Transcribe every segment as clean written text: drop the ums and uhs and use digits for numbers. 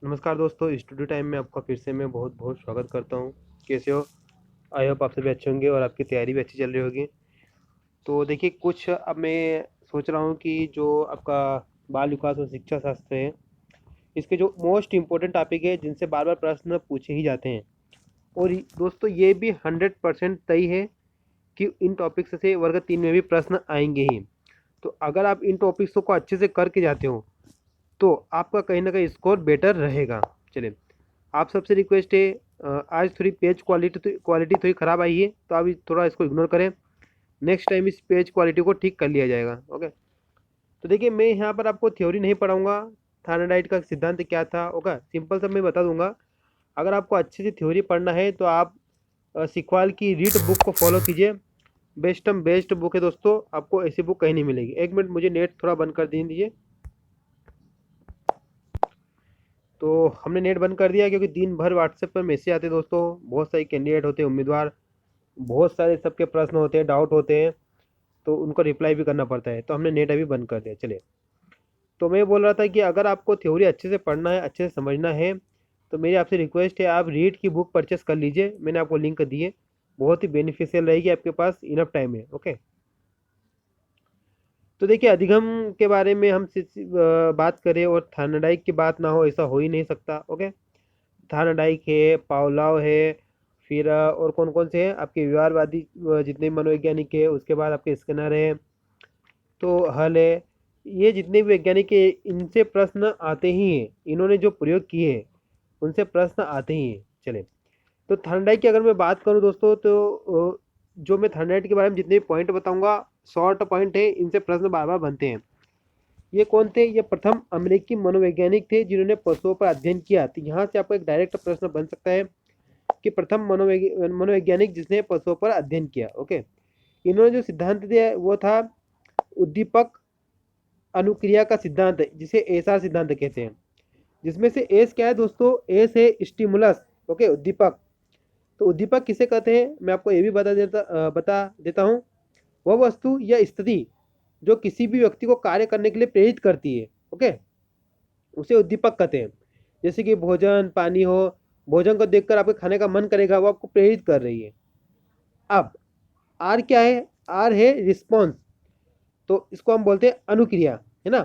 नमस्कार दोस्तों, studio time में आपका फिर से मैं बहुत बहुत स्वागत करता हूँ। कैसे हो? आई होप आप सभी अच्छे होंगे और आपकी तैयारी भी अच्छी चल रही होगी। तो देखिए, कुछ अब मैं सोच रहा हूँ कि जो आपका बाल विकास और शिक्षा शास्त्र है, इसके जो मोस्ट इम्पोर्टेंट टॉपिक है जिनसे बार बार प्रश्न पूछे ही जाते हैं। और दोस्तों, ये भी 100% तय है कि इन टॉपिक्स से वर्ग 3 में भी प्रश्न आएंगे ही। तो अगर आप इन टॉपिक्स को अच्छे से करके जाते हो तो आपका कहीं ना कहीं स्कोर बेटर रहेगा। चलिए, आप सबसे रिक्वेस्ट है, आज थोड़ी पेज क्वालिटी थोड़ी ख़राब आई है, तो आप थोड़ा इसको इग्नोर करें। नेक्स्ट टाइम इस पेज क्वालिटी को ठीक कर लिया जाएगा। ओके। तो देखिए, मैं यहाँ पर आपको थ्योरी नहीं पढ़ाऊंगा। थायराइड का सिद्धांत क्या था, ओके, सिंपल सा मैं बता दूंगा। अगर आपको अच्छे से थ्योरी पढ़ना है तो आप सिखवाल की रीड बुक को फॉलो कीजिए। बेस्ट बुक है दोस्तों, आपको ऐसी बुक कहीं नहीं मिलेगी। एक मिनट, मुझे नेट थोड़ा बंद कर दीजिए। तो हमने नेट बंद कर दिया क्योंकि दिन भर व्हाट्सएप पर मैसेज आते हैं दोस्तों। बहुत सारे कैंडिडेट होते हैं, उम्मीदवार, बहुत सारे सबके प्रश्न होते हैं, डाउट होते हैं, तो उनको रिप्लाई भी करना पड़ता है। तो हमने नेट अभी बंद कर दिया। चलिए, तो मैं बोल रहा था कि अगर आपको थ्योरी अच्छे से पढ़ना है, अच्छे से समझना है, तो मेरी आपसे रिक्वेस्ट है, आप रीड की बुक परचेस कर लीजिए। मैंने आपको लिंक दी है, बहुत ही बेनिफिशियल रहेगी, आपके पास इनफ टाइम है। ओके। तो देखिए, अधिगम के बारे में हम बात करें और थार्नडाइक की बात ना हो, ऐसा हो ही नहीं सकता। ओके। थार्नडाइक है, पावलाव है, फिर और कौन कौन से हैं आपके व्यवहारवादी, जितने मनोवैज्ञानिक है, उसके बाद आपके स्किनर है, तो हल है। ये जितने भी वैज्ञानिक है, इनसे प्रश्न आते ही हैं। इन्होंने जो प्रयोग किए हैं उनसे प्रश्न आते ही हैं। चले, तो थर्नडाइट की अगर मैं बात करूं दोस्तों, तो जो मैं थर्नडाइट के बारे में जितने पॉइंट बताऊंगा, शॉर्ट पॉइंट है, इनसे प्रश्न बार बार बनते हैं। ये कौन थे? ये प्रथम अमेरिकी मनोवैज्ञानिक थे जिन्होंने पशुओं पर अध्ययन किया। तो यहाँ से आपको एक डायरेक्ट प्रश्न बन सकता है कि प्रथम मनोवैज्ञानिक जिसने पशुओं पर अध्ययन किया। ओके। इन्होंने जो सिद्धांत दिया वो था उद्दीपक अनुक्रिया का सिद्धांत, जिसे एसआर सिद्धांत कहते हैं। जिसमें से एस क्या है दोस्तों? एस है स्टिमुलस। ओके, उद्दीपक। तो उद्दीपक किसे कहते हैं, मैं आपको ये भी बता देता हूँ। वह वस्तु या स्थिति जो किसी भी व्यक्ति को कार्य करने के लिए प्रेरित करती है, ओके, उसे उद्दीपक कहते हैं। जैसे कि भोजन, पानी हो, भोजन को देखकर आपके खाने का मन करेगा, वो आपको प्रेरित कर रही है। अब आर क्या है? आर है रिस्पॉन्स। तो इसको हम बोलते हैं अनुक्रिया, है ना।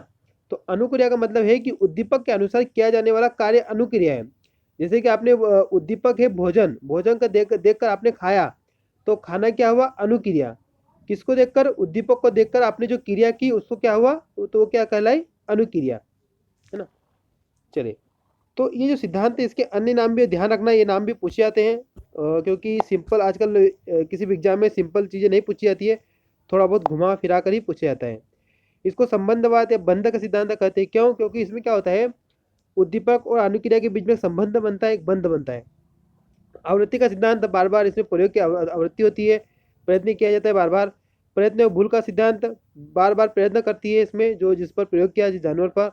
तो अनुक्रिया का मतलब है कि उद्दीपक के अनुसार किया जाने वाला कार्य अनुक्रिया है। जैसे कि आपने उद्दीपक है भोजन, भोजन का देखकर आपने खाया, तो खाना क्या हुआ? अनुक्रिया। किसको देखकर? उद्दीपक को देखकर आपने जो क्रिया की उसको क्या हुआ? तो वो क्या कहलाई? अनुक्रिया, है ना। चलिए, तो ये जो सिद्धांत है, इसके अन्य नाम भी ध्यान रखना, ये नाम भी पूछे जाते हैं, क्योंकि सिंपल आजकल किसी भी एग्जाम में सिंपल चीज़ें नहीं पूछी जाती है, थोड़ा बहुत घुमा फिरा कर ही पूछा जाता है। इसको संबंधवाद या बंध का सिद्धांत कहते हैं। क्यों? क्योंकि इसमें क्या होता है, उद्दीपक और अनुक्रिया के बीच में संबंध बनता है, एक बंध बनता है। आवृत्ति का सिद्धांत, बार बार इसमें प्रयोग की आवृत्ति होती है, प्रयत्न किया जाता है बार बार। प्रयत्न और भूल का सिद्धांत, बार बार प्रयत्न करती है इसमें, जो जिस पर प्रयोग किया, जिस जानवर पर,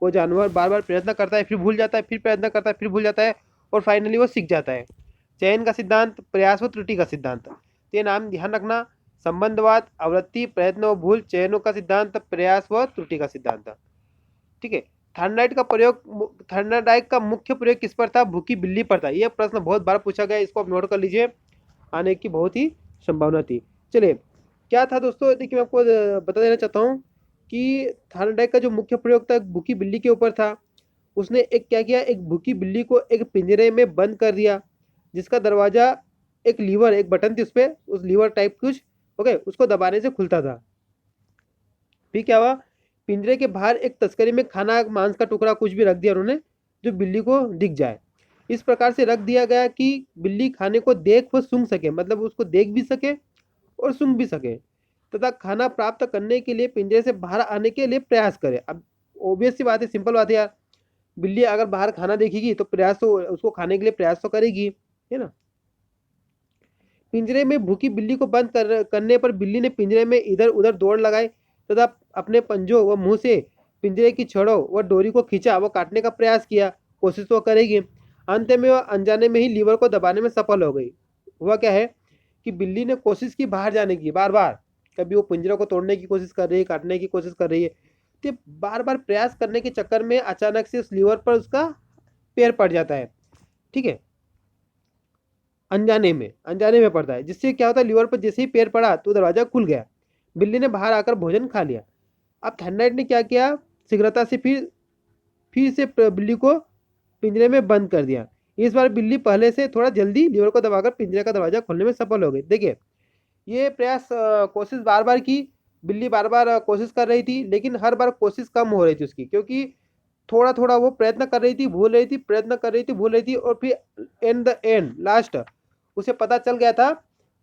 वो जानवर बार बार प्रयत्न करता है, फिर भूल जाता है, फिर प्रयत्न करता है, फिर भूल जाता है, और फाइनली वो सीख जाता है। चयन का सिद्धांत, प्रयास व त्रुटि का सिद्धांत, तो ये नाम ध्यान रखना। संबंधवाद, आवृत्ति, प्रयत्न व भूल, चयनों का सिद्धांत, प्रयास व त्रुटि का सिद्धांत। ठीक है। थर्नाडाइट का मुख्य प्रयोग किस पर था? भूखी बिल्ली पर था। यह प्रश्न बहुत बार पूछा गया, इसको आप नोट कर लीजिए, आने की बहुत ही संभावना थी। चलिए, क्या था दोस्तों, देखिए मैं आपको बता देना चाहता हूँ कि थर्नाडाइट का जो मुख्य प्रयोग था भूखी बिल्ली के ऊपर था। उसने एक क्या किया, एक भूखी बिल्ली को एक पिंजरे में बंद कर दिया, जिसका दरवाजा, एक लीवर, एक बटन थी उस पर, उस लीवर टाइप कुछ, ओके, उसको दबाने से खुलता था। फिर क्या हुआ, पिंजरे के बाहर एक तस्करी में खाना, मांस का टुकड़ा कुछ भी रख दिया उन्होंने, जो बिल्ली को दिख जाए। इस प्रकार से रख दिया गया कि बिल्ली खाने को देख व सूंघ सके, मतलब उसको देख भी सके और सूंघ भी सके, तथा खाना प्राप्त करने के लिए पिंजरे से बाहर आने के लिए प्रयास करे। अब ऑब्वियस सी बात है, सिंपल बात है यार, बिल्ली अगर बाहर खाना देखेगी तो प्रयास तो, उसको खाने के लिए प्रयास तो करेगी, है ना। पिंजरे में भूखी बिल्ली को बंद करने पर बिल्ली ने पिंजरे में इधर उधर दौड़ लगाई तथा अपने पंजों व मुंह से पिंजरे की छड़ों व डोरी को खींचा व काटने का प्रयास किया। कोशिश तो करेगी। अंत में वह अनजाने में ही लीवर को दबाने में सफल हो गई। हुआ क्या है कि बिल्ली ने कोशिश की बाहर जाने की, बार बार, कभी वो पिंजरा को तोड़ने की कोशिश कर रही है, काटने की कोशिश कर रही है, तो बार बार प्रयास करने के चक्कर में अचानक से उस लीवर पर उसका पैर पड़ जाता है, ठीक है, अनजाने में पड़ता है, जिससे क्या होता है लीवर पर जैसे ही पैर पड़ा तो दरवाजा खुल गया, बिल्ली ने बाहर आकर भोजन खा लिया। अब थानराइट ने क्या किया, शीघ्रता से फिर से बिल्ली को पिंजरे में बंद कर दिया। इस बार बिल्ली पहले से थोड़ा जल्दी लीवर को दबाकर पिंजरे का दरवाजा खोलने में सफल हो गई। देखिए ये प्रयास कोशिश बार बार की, बिल्ली बार बार कोशिश कर रही थी, लेकिन हर बार कोशिश कम हो रही थी उसकी, क्योंकि थोड़ा थोड़ा वो प्रयत्न कर रही थी, भूल रही थी, प्रयत्न कर रही थी, भूल रही थी, और फिर एंड द एंड लास्ट उसे पता चल गया था,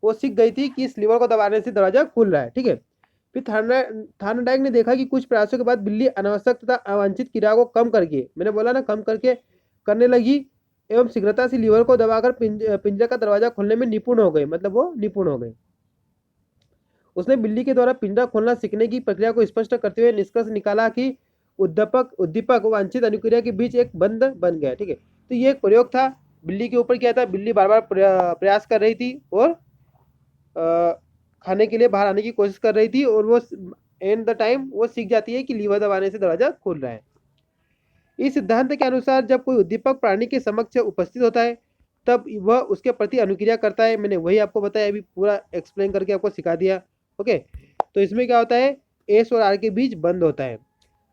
वो सीख गई थी कि इस लीवर को दबाने से दरवाजा खुल रहा है, ठीक है। फिर थार्नडाइक ने देखा कि कुछ प्रयासों के बाद बिल्ली अनावश्यक तथा अवांछित क्रिया को कम करके, मैंने बोला ना, कम करके करने लगी एवं शीघ्रता से लीवर को दबाकर पिंजरे का दरवाजा खोलने में निपुण हो गई, मतलब वो निपुण हो गई। उसने बिल्ली के द्वारा पिंजरा खोलना सीखने की प्रक्रिया को स्पष्ट करते हुए निष्कर्ष निकाला कि उद्दीपक वांछित अनुक्रिया के बीच एक बंध बन गया, ठीक है। तो ये एक प्रयोग था, बिल्ली के ऊपर किया था, बिल्ली बार बार प्रयास कर रही थी और खाने के लिए बाहर आने की कोशिश कर रही थी, और वो एंड द टाइम वो सीख जाती है कि लीवर दबाने से दरवाजा खुल रहा है। इस सिद्धांत के अनुसार जब कोई उद्दीपक प्राणी के समक्ष उपस्थित होता है तब वह उसके प्रति अनुक्रिया करता है। मैंने वही आपको बताया, अभी पूरा एक्सप्लेन करके आपको सिखा दिया, ओके। तो इसमें क्या होता है, एस और आर के बीच बंद होता है।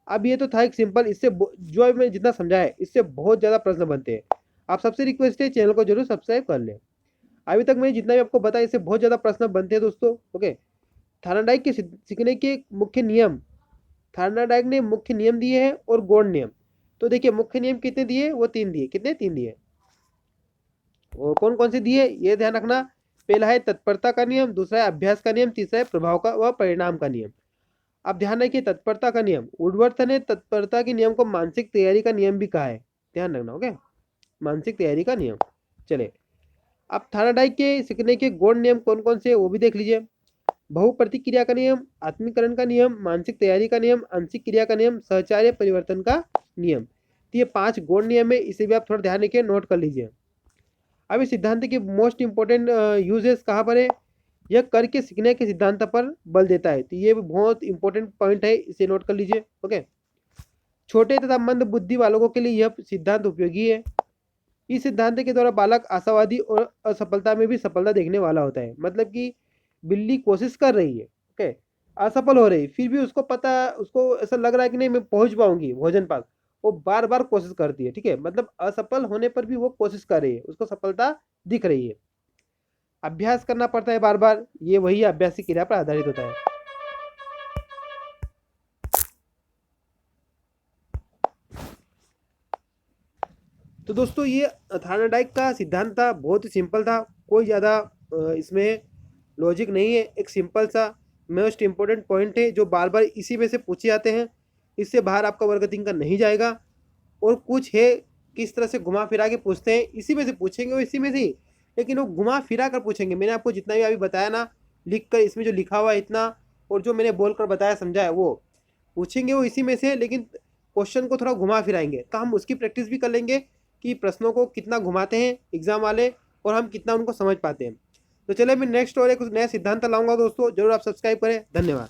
अब ये तो था एक सिंपल, इससे जो मैं जितना समझा है इससे बहुत ज़्यादा प्रश्न बनते हैं। आप सबसे रिक्वेस्ट है चैनल को जरूर सब्सक्राइब कर लें। अभी तक मैंने जितना भी आपको बताया इससे बहुत ज़्यादा प्रश्न बनते हैं दोस्तों, ओके। थार्नडाइक के सीखने के मुख्य नियम, थार्नडाइक ने मुख्य नियम दिए हैं और गौण नियम। तो देखिए मुख्य नियम कितने दिए, वो 3 दिए। कितने? 3 दिए। वो कौन कौन से दिए ये ध्यान रखना। पहला है तत्परता का नियम, दूसरा है अभ्यास का नियम, तीसरा है प्रभाव का व परिणाम का नियम। अब ध्यान रखिए तत्परता का नियम, वुडवर्थ ने तत्परता के नियम को मानसिक तैयारी का नियम भी कहा है, ध्यान रखना, ओके, मानसिक तैयारी का नियम। चले अब थार्नडाइक के सीखने के गौण नियम कौन कौन से वो भी देख लीजिए। बहुप्रतिक्रिया का नियम, आत्मीकरण का नियम, मानसिक तैयारी का नियम, आंशिक क्रिया का नियम, सहचार्य परिवर्तन का नियम। तो ये 5 गौण नियम है, इसे भी आप थोड़ा ध्यान रखिए, नोट कर लीजिए। अब इस सिद्धांत के मोस्ट इंपोर्टेंट यूजेस कहाँ पर है, यह करके सीखने के सिद्धांत पर बल देता है। तो ये भी बहुत इंपॉर्टेंट पॉइंट है, इसे नोट कर लीजिए, ओके। छोटे तथा मंद बुद्धि बालकों के लिए यह सिद्धांत उपयोगी है। इस सिद्धांत के द्वारा बालक आशावादी और असफलता में भी सफलता देखने वाला होता है। मतलब कि बिल्ली कोशिश कर रही है, ओके, असफल हो रही, फिर भी उसको ऐसा लग रहा है कि नहीं मैं पहुंच पाऊंगी भोजन पास, वो बार बार कोशिश करती है, ठीक है। मतलब असफल होने पर भी वो कोशिश कर रही है, उसको सफलता दिख रही है। अभ्यास करना पड़ता है बार बार, ये वही अभ्यासी क्रिया पर आधारित होता है। तो दोस्तों ये थार्नडाइक का सिद्धांत था, बहुत ही सिंपल था, कोई ज़्यादा इसमें लॉजिक नहीं है। एक सिंपल सा मोस्ट इंपॉर्टेंट पॉइंट है जो बार बार इसी में से पूछे जाते हैं, इससे बाहर आपका वर्गथिंग का नहीं जाएगा। और कुछ है किस तरह से घुमा फिरा के पूछते हैं, इसी में से पूछेंगे वो इसी में से, लेकिन वो घुमा फिरा कर पूछेंगे। मैंने आपको जितना भी अभी बताया ना, लिख कर इसमें जो लिखा हुआ है इतना, और जो मैंने बोल कर बताया समझाया, वो पूछेंगे वो इसी में से, लेकिन क्वेश्चन को थोड़ा घुमा फिराएंगे। तो हम उसकी प्रैक्टिस भी कर लेंगे कि प्रश्नों को कितना घुमाते हैं एग्जाम वाले, और हम कितना उनको समझ पाते हैं। तो चलिए मैं नेक्स्ट और एक नया सिद्धांत लाऊंगा दोस्तों, जरूर आप सब्सक्राइब करें। धन्यवाद।